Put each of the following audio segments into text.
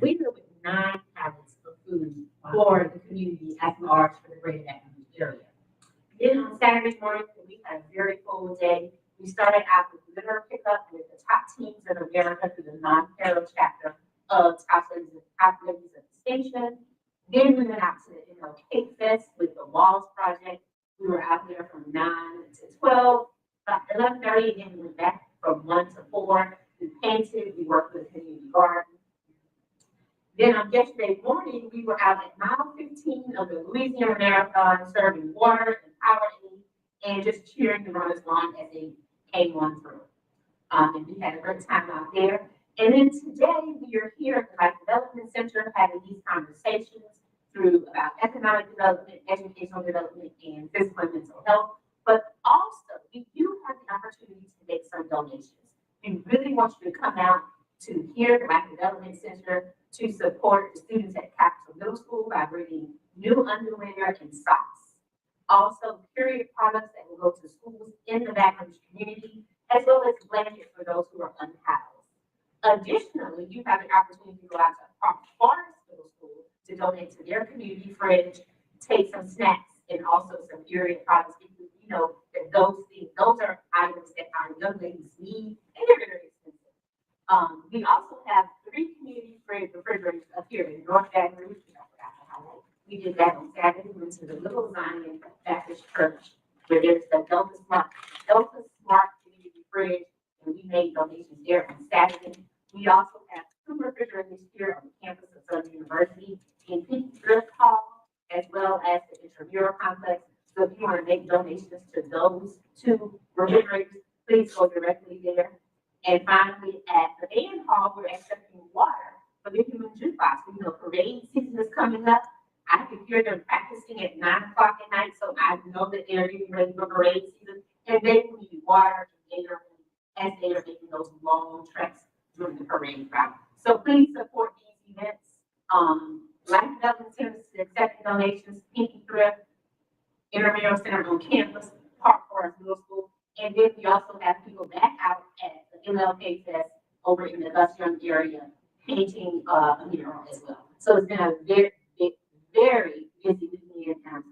we live with 9 pallets of food for the community at large for the greater Baton Rouge area. Then on Saturday morning, we had a very full day. We started out with litter pickup with the top teams in America through the non-federal chapter of Top Ladies of the Station. Then we went out to the ML Cake Fest with the Walls Project. We were out there from 9 to 12, about 11:30, and then we went back from 1 to 4. We painted, we worked with the community garden. Then on yesterday morning, we were out at mile 15 of the Louisiana Marathon serving water and power aid and just cheering the runners on as they came on through. And we had a great time out there. And then today we are here at the Life Development Center having these conversations through about economic development, educational development, and physical and mental health. But also, we do have the opportunity to make some donations. We really want you to come out to here, the Life Development Center, to support the students at Capital Middle School by bringing new underwear and socks. Also, period products that will go to schools in the Baton Rouge community, as well as blankets for those who are unhoused. Additionally, you have the opportunity to go out to Park Forest Middle School to donate to their community fridge, take some snacks, and also some period products. Because you know that those things, those are items that our young ladies need, and they're very expensive. We also have 3 community refrigerators up here in North Baton Rouge. We did that on Saturday. We went to the Little Zion Baptist Church, where there's the Delta Smart Community Fridge, and we made donations there on Saturday. We also have 2 refrigerators here on the campus of Southern University in Pink Thrift Hall, as well as the Intramural Complex. So if you want to make donations to those 2 refrigerators, please go directly there. And finally, at the band hall, we're accepting water for the human jukebox. You know, parade season is coming up. I can hear them practicing at 9 o'clock at night, so I know that they're getting ready for parade season. And they need water later as they are making those long treks during the parade route. So please support these events. Life Development Center is accepting donations, Pinky Thrift, Intramural Center on campus, Park Forest Middle School. And then we also have people back out at the MLK Fest over in the Gus Young area painting a mural as well. So it's been a very busy weekend and time.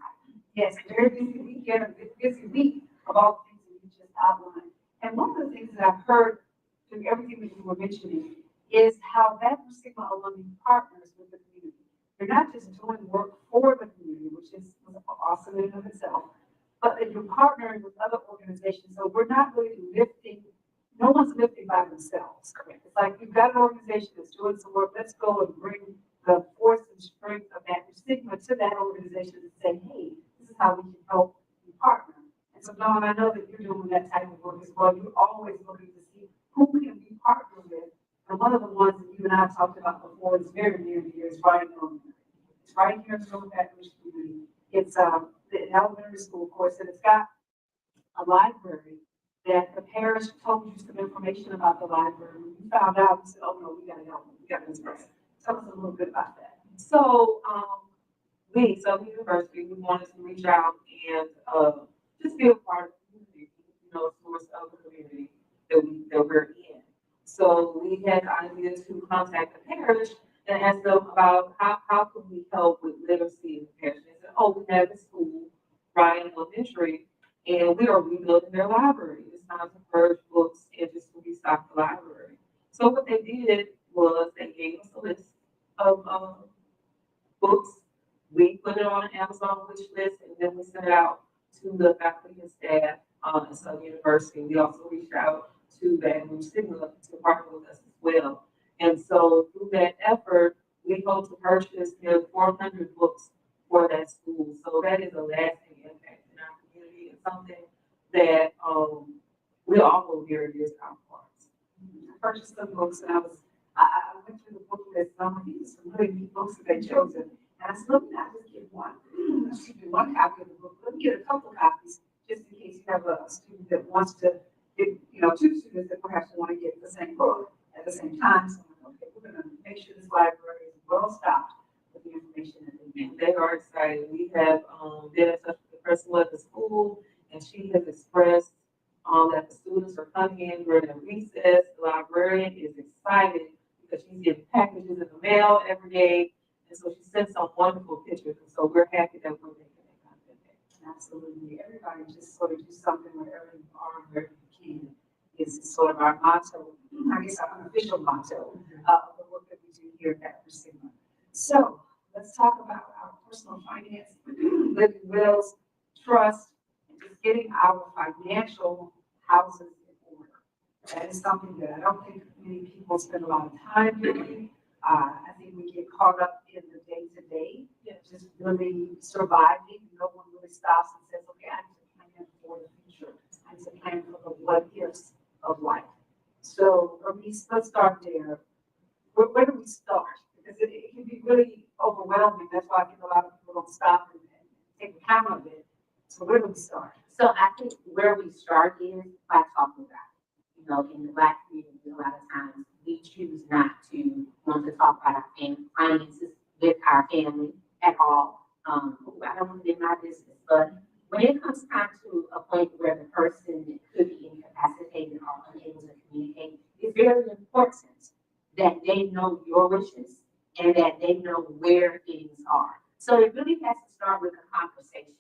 Yes, very busy weekend, a busy week of all the things that you just outlined. And one of the things that I've heard through everything that you were mentioning is how Baton Rouge Sigma Alumni partners with the community. They're not just doing work for the community, which is awesome in and of itself, but that you're partnering with other organizations. So we're not really lifting, no one's lifting by themselves. Correct. It's like you've got an organization that's doing some work, let's go and bring the force and strength of that Sigma to that organization and say, hey, this is how we can help you partner. And so, Dawn, I know that you're doing that type of work as well. You're always looking to see who can we partner with. And one of the ones that you and I have talked about before is very near to you is Ryan Elementary. It's right here in the North Baton Rouge community. It's the elementary school course, and it's got a library that the parish told you some information about the library. When you found out, you said, oh no, we gotta help them. We gotta express. Tell us a little bit about that. So, Southern University, we wanted to reach out and just be a part of the community, you know, source of the community that we're in. So we had the idea to contact the parish and ask them about how can we help with literacy in the parish. They said, oh, we have a school, Ryan Elementary, and we are rebuilding their library. It's time to purge books and just to restock the library. So what they did was they gave us a list of books. We put it on an Amazon wish list, and then we sent it out to the faculty and staff at Southern University. We also reached out to Baton Rouge Sigma to partner with us as well. And so through that effort, we hope to purchase nearly 400 books for that school. So that is a lasting impact in our community and something that we all hold very dear to our hearts. I purchased some books, and I went through the book list, and I'm like, these are some really neat books that they chosen. And I said, let me not just get one. I should get one copy of the book. Let me get a couple copies, just in case you have a student that wants to get, you know, 2 students that perhaps want to get the same book at the same time. So I'm like, okay, we're going to make sure this library is well stocked with the information that they need. And they are excited. We have been in touch with the principal at the school, and she has expressed that the students are coming in during the recess. The librarian is excited because she's getting packages in the mail every day. And so she sent some wonderful pictures, and so we're happy that we're making that content there. Absolutely. Everybody just sort of do something wherever you are, wherever you can. Is sort of our motto, I guess our unofficial motto of the work that we do here at Upper Sigma. So let's talk about our personal finance, living wills, trust, and just getting our financial houses in order. That is something that I don't think many people spend a lot of time doing. I think we get caught up in the day-to-day, just really surviving. No one really stops and says, okay, I need to plan for the future. I need to plan for the what ifs of life. So, let's start there. Where do we start? Because it can be really overwhelming. That's why I think a lot of people don't stop and take account of it. So where do we start? So I think where we start is by talking about it. You know, in the Black community, a lot of times we choose not to want to talk about our finances with our family at all. I don't want to be in my business, but when it comes time to a point where the person could be incapacitated or unable to communicate, it's very important that they know your wishes and that they know where things are. So it really has to start with a conversation.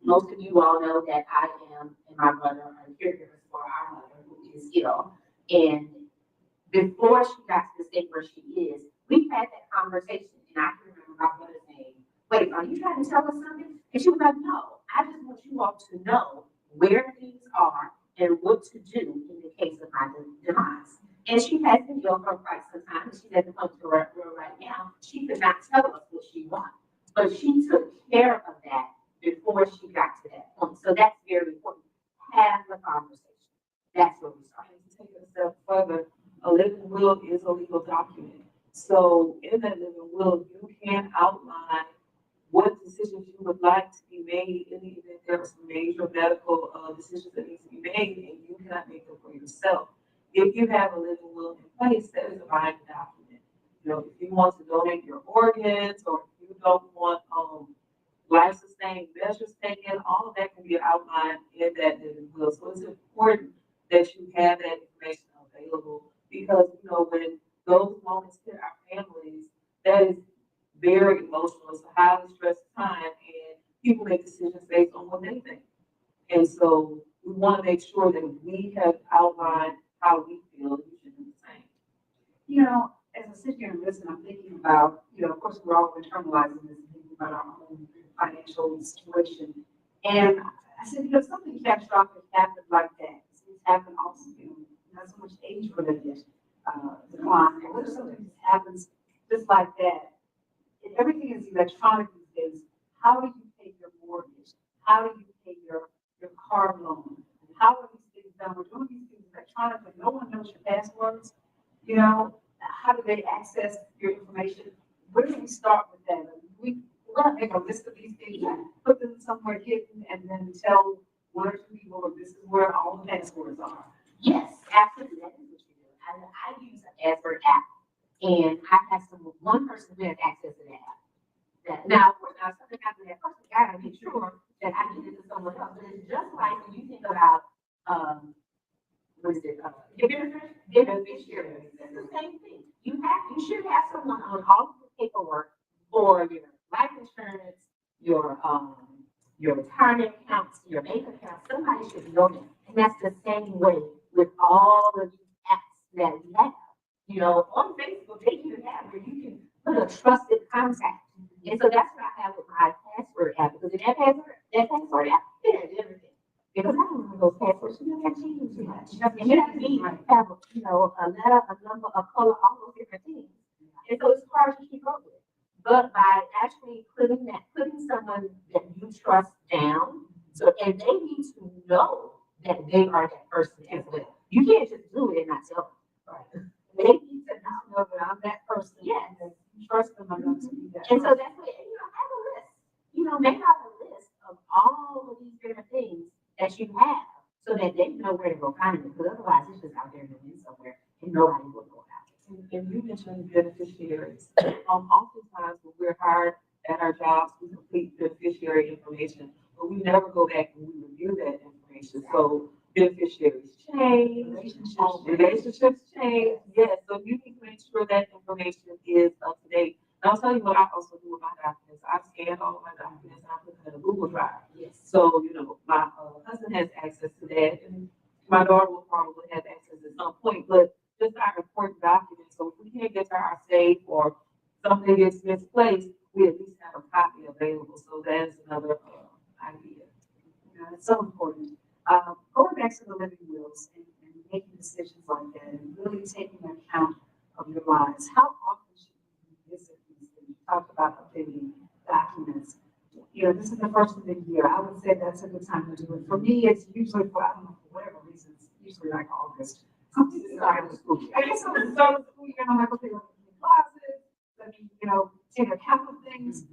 Most of you all know that I am and my brother are caregivers for our mother who is ill. And before she got to the state where she is, we had that conversation, and I can remember my brother saying, wait, are you trying to tell us something? And she was like, no, I just want you all to know where things are and what to do in the case of my demise. And she has been ill for quite some time. She's at the point where right now, she could not tell us what she wants. But she took care of that before she got to that point. So that's very important. Have the conversation. That's where we start. And to take it a step further, a living will is a legal document. So in that living will, you can outline what decisions you would like to be made in the event there are some major medical decisions that need to be made, and you cannot make them for yourself. If you have a living will in place, that is a binding document. You know, if you want to donate your organs, or if you don't want life-sustaining measures taken, all of that can be outlined in that living will. So it's important that you have that information available, because, you know, when those moments hit our families, that is very emotional. It's a highly stressed time, and people make decisions based on what they think. And so we want to make sure that we have outlined how we feel, and you should do the same. You know, as I sit here and listen, I'm thinking about, you know, of course, we're all internalizing this and thinking about our own financial situation. And I said, you know, something catastrophic happened like that. It's happened also, you know, not so much age-related decline. And what if something just happens just like that? And everything is electronic these days. How do you pay your mortgage? How do you pay your car loan? How are these things done? We're doing these things electronically. No one knows your passwords. You know, how do they access your information? Where do we start with that? We're going to make a list of these things, put them somewhere hidden, and then tell one or two people that this is where all the passwords are. Yes, absolutely. That is what you do. I use a password app, and I have one person who has access to that app. Now, of course, now if something happens to that person, I gotta make sure that I give it to someone else. But it's just like when you think about, what is it, beneficiaries. It's the same thing. You should have someone on all of the paperwork for your life insurance, your retirement accounts, your bank account. Somebody should know that. And that's the same way with all of these apps that we have. You know, on Facebook, they even have where you can put a trusted contact. And so that's what I have with my password app, because in that password app, it has everything. Because I don't remember those passwords, you know, that change too much. And you have to have, you know, a letter, a number, a color, all those different things. And so it's hard to keep up with. But by actually putting someone that you trust down, so, and they need to know that they are that person as well. You can't just do it and not tell them. Right. They need to know that I'm that person. Yes. And you trust them enough to be that. And so that's what, you know, have a list. You know, make out a list of all of these different things that you have, so that they know where to go find it. Because otherwise, it's just out there in the wind somewhere, and nobody will know about it. And you mentioned beneficiaries. Oftentimes when we're hired at our jobs, we complete beneficiary information, but we never go back and we review that information. So beneficiaries change, relationships change. Yes, so you need to make sure that information is up to date. And I'll tell you what I also do with my documents. I scan all of my documents and I put them in a Google Drive. Yes. So, my husband has access to that, and my daughter will probably have access at some point, but just our important documents, so if we can't get to our safe or something gets misplaced, we at least have a copy available, so that is another, idea. It's so important. Going back to the living wills and making decisions like that and really taking account of your lives, how often should you revisit these things? You talked about updating documents. This is the first of the year. I would say that's a good time to do it. For me, it's usually for, I don't know, for whatever reasons, usually like August. Something to start of the school year. I guess I'm the start of the school year, and I'm like, okay, let me do classes, let me, take account of things.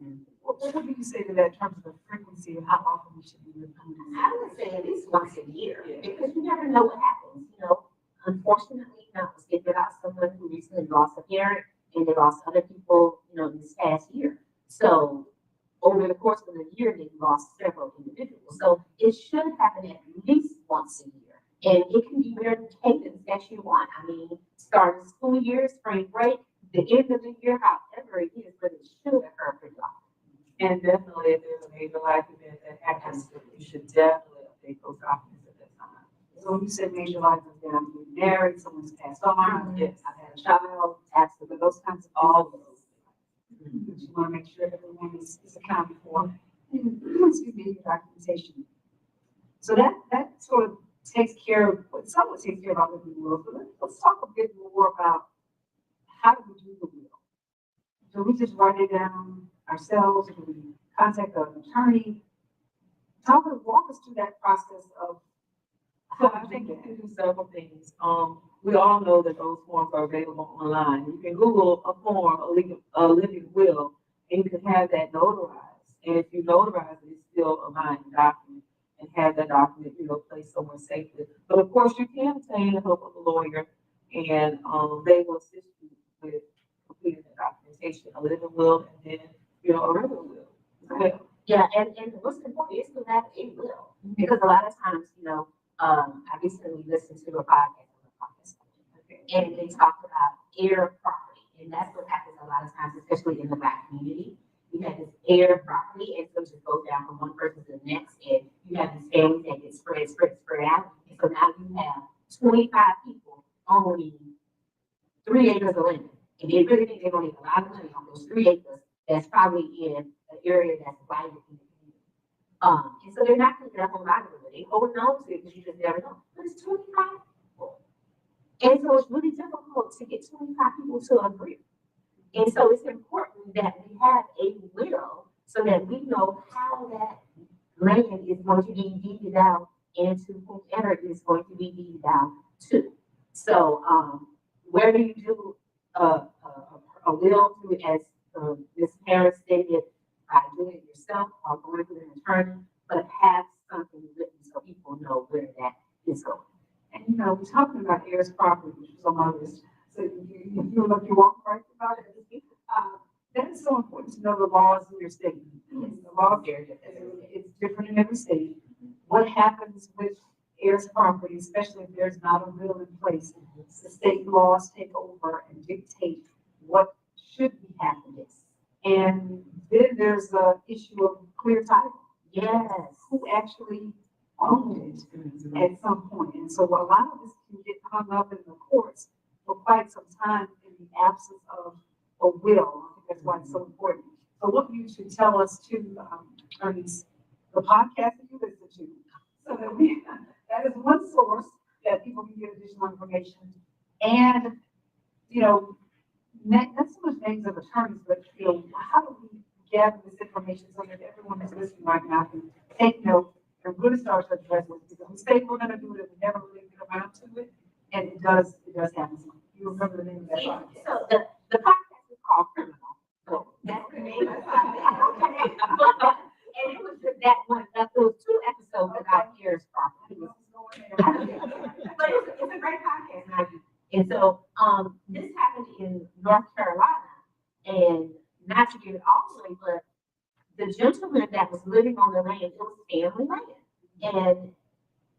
What would you say to that in terms of the frequency of how often we should be reviewing? I would say at least once a year, because you never know what happens. Unfortunately, I was thinking about someone who recently lost a parent, and they lost other people, in this past year. So over the course of the year, they lost several individuals. So it should happen at least once a year. And it can be where cadence that you want. I mean, start of school year, spring break, the end of the year, however it is, but it should occur pretty often. And definitely, if there's a major life event that happens, you should definitely update those documents at that time. So when you said major life event, I'm getting married, someone's passed on, Yes. I've had a child, absolutely, those kinds of All of things. those. But you want to make sure everyone is accounted for. And, excuse me, your documentation. So that sort of takes care of, somewhat takes care of our living wills, but let's talk a bit more about how do we do the will? Do we just write it down ourselves? Do we contact an attorney? Walk us through that process of So I think you can do several things. We all know that those forms are available online. You can Google a form, a living will, and you can have that notarized. And if you notarize it, it's still a binding document, and have that document, placed somewhere safely. But of course, you can obtain the help of a lawyer, and they will assist you with completing the documentation, a living will, and then, a regular will as well. Yeah, and what's important is to have a will, because a lot of times, I recently listened to a podcast, and they talked about heir property, and that's what happens a lot of times, especially in the Black community. You have this heir property, and so it just goes down from one person to the next, and you have these families that get spread out, and so now you have 25 people owning 3 acres of land, and they really think they're gonna make a lot of money on those 3 acres that's probably in an area that's vital in the community. And so they're not gonna get a whole lot of it, they hold on to it because you just never know, but it's 25 people. And so it's really difficult to get 25 people to agree. And so it's important that we have a will so that we know how that land is going to be deeded out into whoever it is going to be deeded out to. So, whether you do a will through, as Ms. Harris stated, by doing it yourself or going through an attorney, but have something written so people know where that is going. And we're talking about heirs property, which was on my list. So you feel like you walk right about it. That is so important to know the laws in your state. The laws there, it's different in every state. What happens with heirs property, especially if there's not a will in place? The state laws take over and dictate what should be happening. And then there's the issue of clear title. Yes. Who actually owned it at some point. And so a lot of this can get hung up in the courts for quite some time in the absence of a will. I think that's why it's so important. So what you should tell us too, attorneys, the podcast that you listen to, so that that is one source that people can get additional information. And, not so much names of attorneys, but, how do we gather this information so that everyone who's listening right now can take note and really start to address it? Because we say we're gonna do it, we never really get around to it, and it does happen. You remember the name of that podcast? So the podcast is called Criminal. So that's the name of the podcast. And it was just that one, those 2 episodes about heirs property. But it's a great podcast, Maggie. And so, this happened in North Carolina, and not to get it all the way, but the gentleman that was living on the land, it was family land. And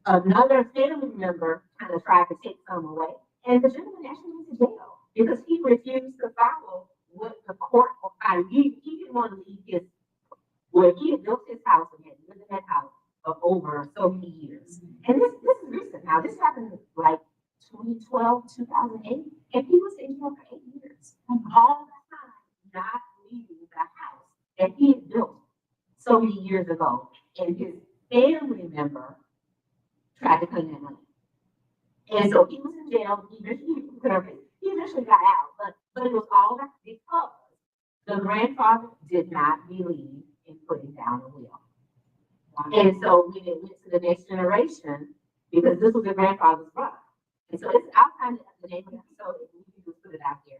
another family member kind of tried to take some away, and the gentleman actually went to jail because he refused to follow what the court required. He didn't want to leave his, where he had built his house and had lived in that house for over so many years. And this is recent now. This happened like 2012, 2008, and he was in jail for 8 years. All the time, not leaving the house that he had built so many years ago. And his family member tried to claim that money. And so he was in jail. He eventually got out, but it was all that because the grandfather did not believe in putting down a will. And so when it went to the next generation, because this was the grandfather's brother. And so it's outside the name of the episode, we can just put it out there.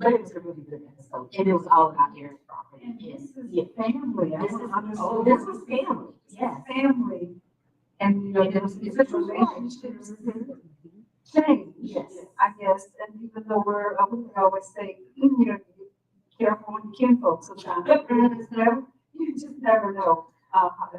But it was a really good episode, and it was all about Eric's property. And this is Yeah. family. This is, understand. this was family, This is yes. family. And, you know, it's a relationships change. Yes. I guess, and even though we always say, you know, be careful when you kinfolk sometimes. You just never know.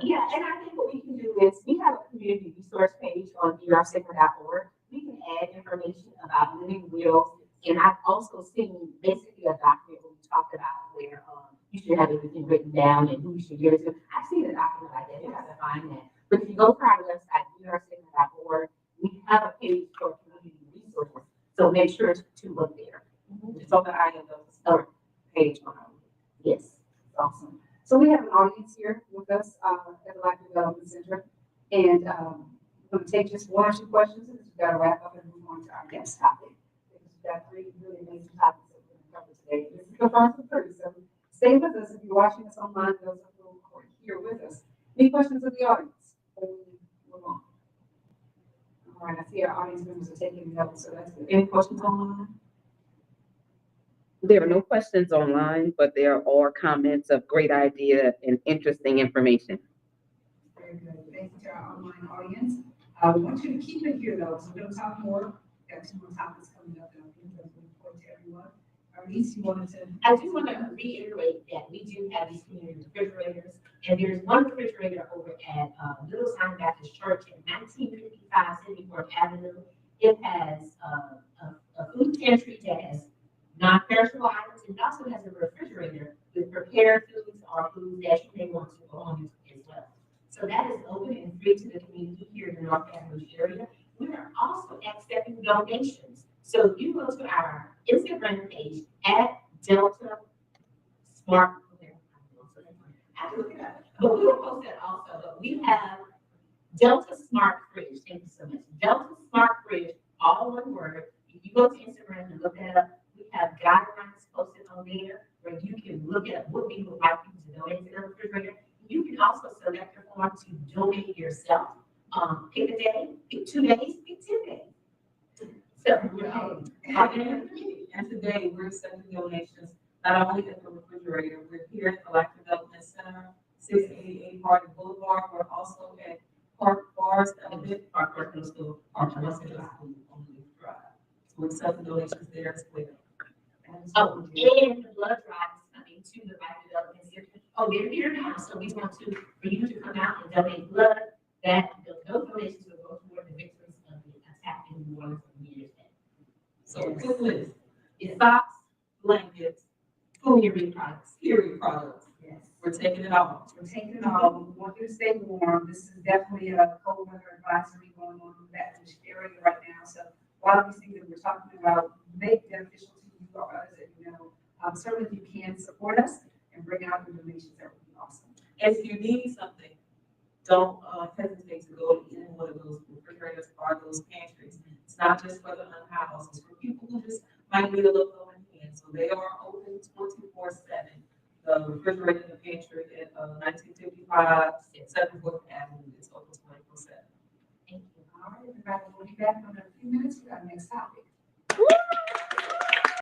Yeah, and I think what we can do is, we have a community resource page on drsigma.org. We can add information about living wills, and I've also seen basically a document where we talked about where, you should have everything written down and who you should give it to. I've seen a document like that, you have to find that. But if you go to our website, drsigma.org, we have a page for community resources, so make sure to look there. It's on the INW page on our. Yes. Awesome. So we have an audience here with us at the Black Development Center. And we're going to take just one or two questions, and we've got to wrap up and move on to our next topic. Because we've got three really amazing topics that we're going to cover today. This is the first of three, so stay with us if you're watching us online, those who are here with us. Any questions of the audience? Before we move on. All right, I see our audience members are taking notes, so that's good. Any questions online? There are no questions online, but there are comments of great idea and interesting information. Very good. Thank you to our online audience. We want you to keep it here though, so we're gonna talk more. Got 2 more topics coming up that I'm going to report to everyone. Arlene, you wanted to? I do want to reiterate that we do have these community refrigerators, and there's one refrigerator over at Little Zion Baptist Church at 1955 74th Avenue. It has a food pantry that has non-perishable items, and it also has a refrigerator with prepared foods or foods that you may want to go on as well. So that is open and free to the community here in the North Baton Rouge area. We are also accepting donations. So you go to our Instagram page at Delta Smart. I have to look it up. But we will post that also. But we have Delta Smart Fridge. Thank you so much. Delta Smart Fridge, all one word. If you go to Instagram and look that up, we have guidelines posted on there where you can look at what we would like you to donate to the refrigerator. You can also select your form to donate yourself. Pick a day, pick 2 days, pick 10 days. So, And today, we're accepting donations, not only at the refrigerator, we're here at the Black Development Center, 688 Harding Boulevard, we're also at Park Bars, Park Middle School, Park Middle School on Leaf Drive. So we're accepting donations there as well. oh, and the blood drive is coming to the Black Development Center. Oh, they're here now, so we want to, for you to come out and donate blood. That those donations will go toward the victims of the attack in New Orleans on New Year's Day. So good list, It's socks, blankets, food products. period products, Yes. we're taking it all. We're taking it all. We want you to stay warm. This is definitely a cold weather advisory going on in that area right now. So a lot of these things that we're talking about may be beneficial to you or others that you know. Certainly if you can support us and bring out your donations, that would be awesome. If you need something, don't hesitate to go to any one of those refrigerators or those pantries. It's not just for the unhoused, it's for people who just might need a little help in hand. So they are open 24/7. The refrigerator in the pantry at 1955 74th Avenue is open 24/7. Thank you. All right, everybody, we'll be back in a few minutes with our next topic.